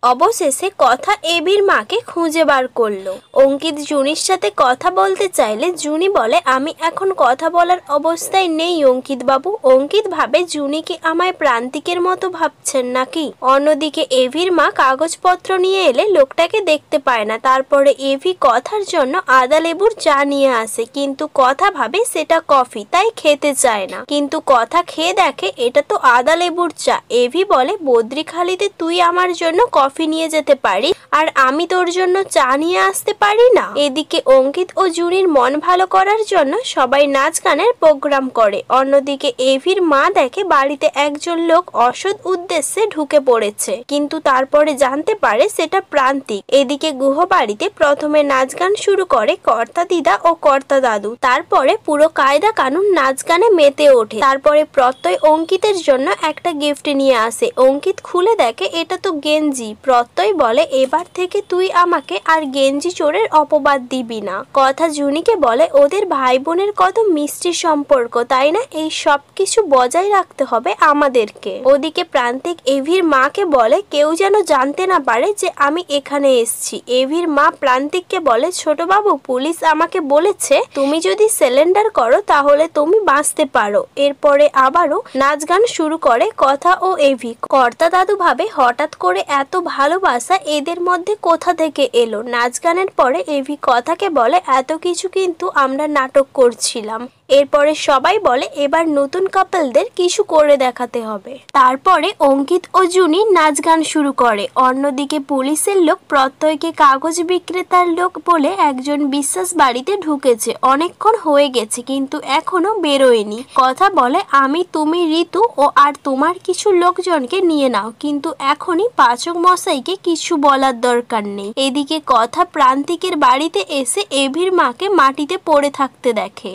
অবশেষে কথা এবির মাকে খুঁজে বার করলো। অঙ্কিত জুনির সাথে কথা বলতে চাইলে জুনি বলে, আমি এখন কথা বলার অবস্থায় নেই অঙ্কিত বাবু। অঙ্কিত ভাবে জুনি কি আমায় প্রান্তিকের মতো ভাবছেন নাকি। অন্যদিকে এভির মা কাগজপত্র নিয়ে এলে লোকটাকে দেখতে পায় না। তারপরে এভি কথার জন্য আদা লেবুর চা নিয়ে আসে, কিন্তু কথা ভাবে সেটা কফি, তাই খেতে চায় না। কিন্তু কথা খেয়ে দেখে এটা তো আদা লেবুর চা। এভি বলে, বদ্রিখালিতে তুই আমার জন্য কফি নিয়ে যেতে পারি আর আমি তোর জন্য চা নিয়ে আসতে পারি না। এদিকে অঙ্কিত ও জুনির মন ভালো করার জন্য সবাই নাচ গানের প্রোগ্রাম করে। অন্যদিকে এভির মা দেখে বাড়িতে একজন লোক অসৎ উদ্দেশ্যে ঢুকে পড়েছে, কিন্তু তারপরে জানতে পারে সেটা প্রান্তিক। এদিকে গুহ বাড়িতে প্রথমে নাচ গান শুরু করে কর্তা দিদা ও কর্তা দাদু। তারপরে পুরো কায়দা কানুন নাচ গানে মেতে ওঠে। তারপরে প্রত্যয় অঙ্কিতের জন্য একটা গিফট নিয়ে আসে। অঙ্কিত খুলে দেখে এটা তো গেঞ্জি। প্রত্যয় বলে, এবার থেকে তুই আমাকে আর গেঞ্জি চোরের অপবাদ দিবি না। কথা জুনিকে বলে, ওদের ভাই বোনের কত মিষ্টি সম্পর্ক, তাই না? এই সব কিছু বজায় রাখতে হবে আমাদেরকে। ওদিকে প্রান্তিক এভির মাকে বলে, কেউ যেন জানতে না পারে যে আমি এখানে এসেছি। এভির মা প্রান্তিককে বলে, ছোট বাবু, পুলিশ আমাকে বলেছে তুমি যদি সিলিন্ডার করো তাহলে তুমি বাঁচতে পারো। এরপরে আবারও নাচ গান শুরু করে কথা ও এভি। কর্তা দাদু ভাবে হঠাৎ করে এত ভালোবাসা এদের মধ্যে কোথা থেকে এলো। নাচ গানের পরে এভি কথাকে বলে, এত কিছু কিন্তু আমরা নাটক করছিলাম। এরপরে সবাই বলে এবার নতুন কাপলদের কিছু করে দেখাতে হবে। তারপরে অঙ্কিত ও জুনি নাচ গান শুরু করে। অন্যদিকে পুলিশের লোক প্রত্যয়কে কাগজ বিক্রেতার লোক বলে একজন বিশ্বাস বাড়িতে ঢুকেছে। অনেকক্ষণ হয়ে গেছে কিন্তু এখনো বেরোয়নি। কথা বলে, আমি তুমি ঋতু ও আর তোমার কিছু লোকজনকে নিয়ে নাও, কিন্তু এখনই পাচক মশাইকে কিছু বলার দরকার নেই। এদিকে কথা প্রান্তিকের বাড়িতে এসে এভির মাকে মাটিতে পড়ে থাকতে দেখে।